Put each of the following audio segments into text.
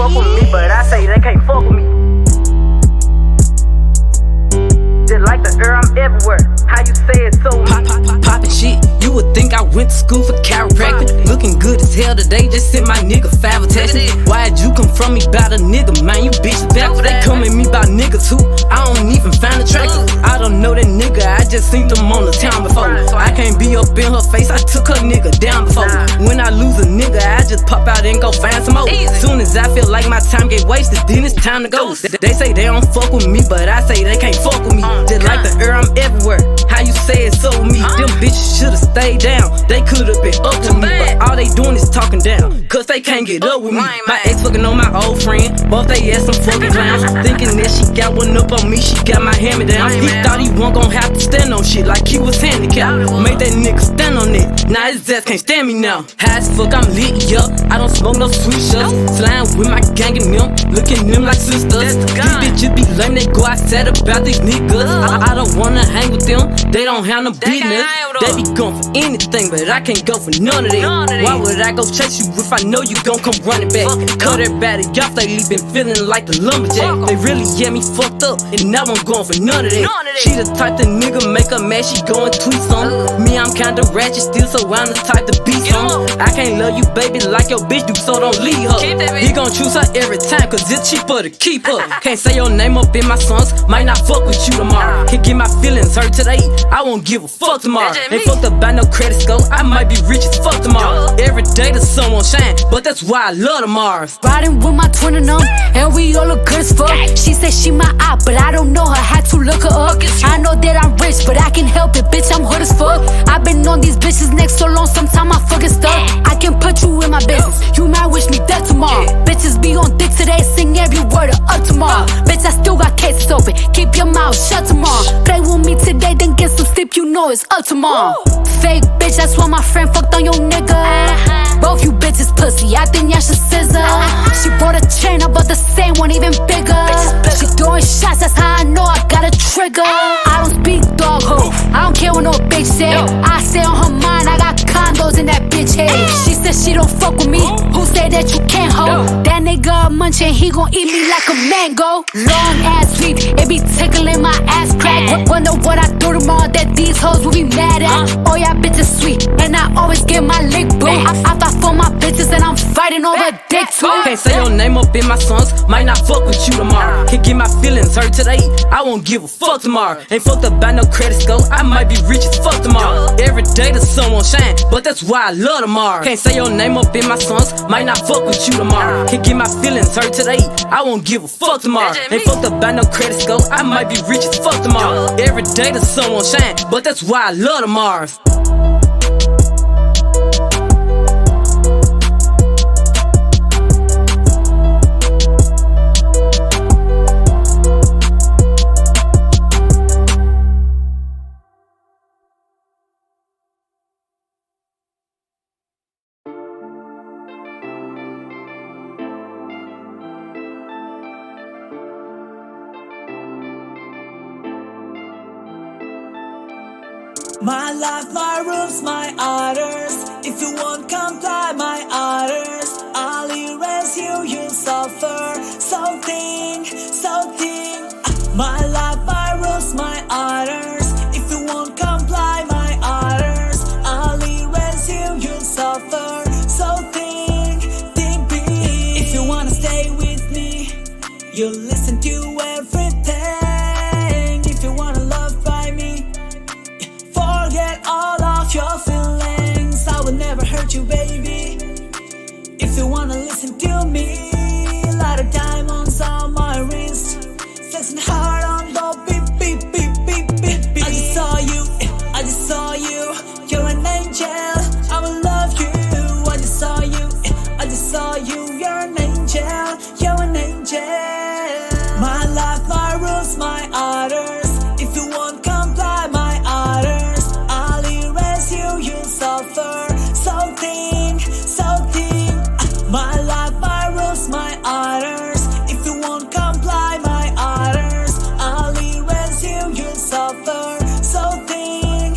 fuck with me, but I say they can't fuck with me. Just like the air, I'm everywhere. How you say it so Poppin' shit, you would think I went to school for chiropractic. Looking good as hell today, just sent my nigga 5 attachments. Why'd you come from me about a nigga, man? You bitches backwards. They come at me about niggas who I don't even find attractive. I don't know that nigga, I just seen them on the town before. I can't be up in her face, I took her nigga down before. When I lose a nigga, I just pop out and go find some more. Soon as I feel like my time get wasted, then it's time to go. They say they don't fuck with me, but I say they can't fuck with me. Just like the air, I'm everywhere. How you say it so with me? Them bitches should've stayed down. They could've been up to me, but all they doing is talking down, cause they can't get up with me. My ex fucking on my old friend, both they ass some fucking clowns. Thinking that she got one up on me, she got my hand me down. He thought he wasn't gon' have to stand on shit like he was handicapped. Made that nigga stand on it, now his ass can't stand me now. High as fuck, I'm lit, yup. I don't smoke no sweet shots. Slime with my gang and them, looking them like sisters. These bitches be lame, they go outside about these niggas. I don't wanna hang with them, they don't have no business. They be going for anything, but I can't go for none of that. Why would I go chase you if I know you gon' come running back? Cut everybody off, lately been feeling like the lumberjack. They really get me fucked up, and now I'm going for none of that. She the type the nigga make her mad, she go and tweet some. Me, I'm kinda ratchet still, so I'm the type to be some. I can't love you, baby, like your bitch do, so don't leave her. He gon' choose her every time, cause it's cheaper to keep her. Can't say your name up in my songs, might not fuck with you tomorrow. Can't get my feelings hurt today, I won't give a fuck tomorrow. Ain't fucked up by no credit score, I might be rich as fuck tomorrow. Every day the sun won't shine, but that's why I love tomorrow. Riding with my twin and them, and we all look good as fuck. She said she my eye, but I don't know her, had to look her up. I know that I'm rich, but I can help it, bitch, I'm hood as fuck. I've been on these bitches next so long, sometime I fucking stuck. I can put you in my business, you might wish me dead tomorrow. Bitches be on dick today, sing every word of up tomorrow. Bitch, I still got cases open, keep your mouth shut tomorrow. Play with me today, then get some sleep, you know it's up tomorrow. Fake bitch, that's why my friend fucked on your nigga. Both you bitches pussy, I think y'all should scissor. She bought a chain, I bought the same one, even bigger. She throwing shots, that's how I know I got a trigger. I don't speak dog ho, I don't care what no bitch say. I stay on her mind, I got condos in that bitch head. She said she don't fuck with me, who say that you can't hold? That nigga munchin', he gon' eat me like a mango. Long ass sweep, it be tickling my ass crack. Wonder what I do tomorrow that these hoes will be mad at. Oh yeah, bitches sweet, and I always get my lick boo. I fight for my bitches and I'm fighting over dick too. Can't say your name up in my songs, might not fuck with you tomorrow. Can't get my feelings hurt today, I won't give a fuck tomorrow. Ain't fucked up by no credit score, I might be rich as fuck tomorrow. Every day the sun won't shine, but that's why I love tomorrow. Can't say your name up in my songs, might not fuck with you tomorrow. Can't get my feelings hurt today, I won't give a fuck tomorrow. Ain't fucked up by no credit score, I might be rich as fuck tomorrow. Every day the sun won't shine, but that's why I love tomorrow. My life, my rooms, my orders. If you won't comply my orders, I'll erase you, you'll suffer. Something. My life, my rules, my orders. If you won't comply my orders, I'll erase you, you'll suffer. Something big. If you wanna stay with me, you'll listen to everything. If you wanna love by me, forget all of your feelings. I will never hurt you, baby. If you wanna listen to me, light of diamonds on my wrist, flexing hard on the beep, beep, beep, beep, beep, beep. I just saw you, you're an angel, I will love you. I just saw you, you're an angel, My life, my rules, my orders. If you won't comply my orders, I'll erase you, you'll suffer. Something. My life, my rules, my orders. If you won't comply my orders, I'll erase you, you'll suffer. Something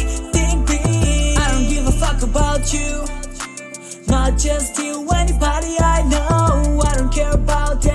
big. I don't give a fuck about you, not just you, anybody I know. I don't care about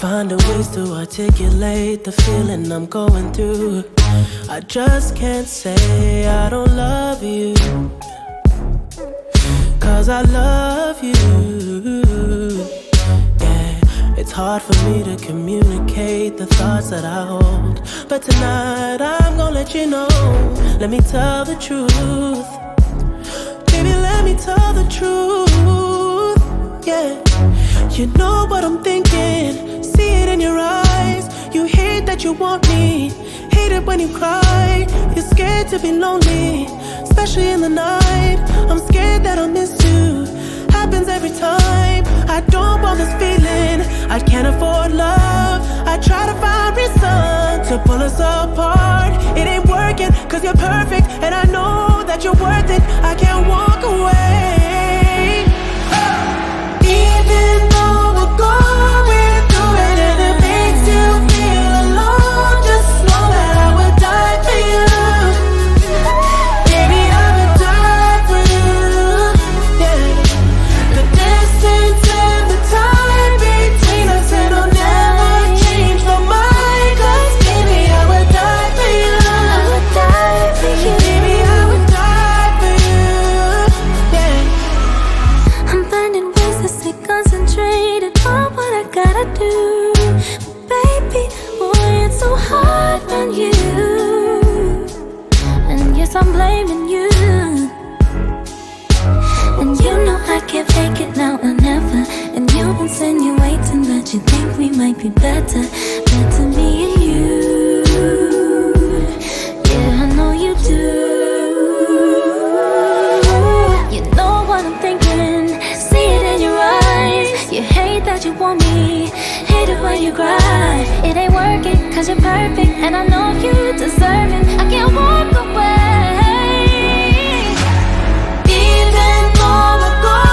find a ways to articulate the feeling I'm going through. I just can't say I don't love you, 'cause I love you. Yeah, it's hard for me to communicate the thoughts that I hold, but tonight I'm gonna let you know. Let me tell the truth. Baby, let me tell the truth. Yeah, you know what I'm thinking, see it in your eyes. You hate that you want me, hate it when you cry. You're scared to be lonely, especially in the night. I'm scared that I'll miss you, happens every time. I don't want this feeling, I can't afford love. I try to find reason to pull us apart. It ain't working, 'cause you're perfect, and I know that you're worth it. I can't walk away. Even though we're going through it and it makes you feel alone, just know that I would die for you. Baby, I would die for you. Yeah. The distance and the time between us, it'll never change my mind. 'Cause baby, I would die for you. I would die for you. Baby, I would die for you. Yeah. I'm finding ways to stay concentrated on what I gotta do. Baby, boy, it's so hard on you. And yes, I'm blaming you. And you know I can't fake it now or never. And you insinuating that you think we might be better me and you. Yeah, I know you do. You know what I'm thinking, see it in your eyes. You hate that you want me, hate it when you cry. It ain't working, 'cause you're perfect, and I know you deserve it. I can't walk away. Even though we're going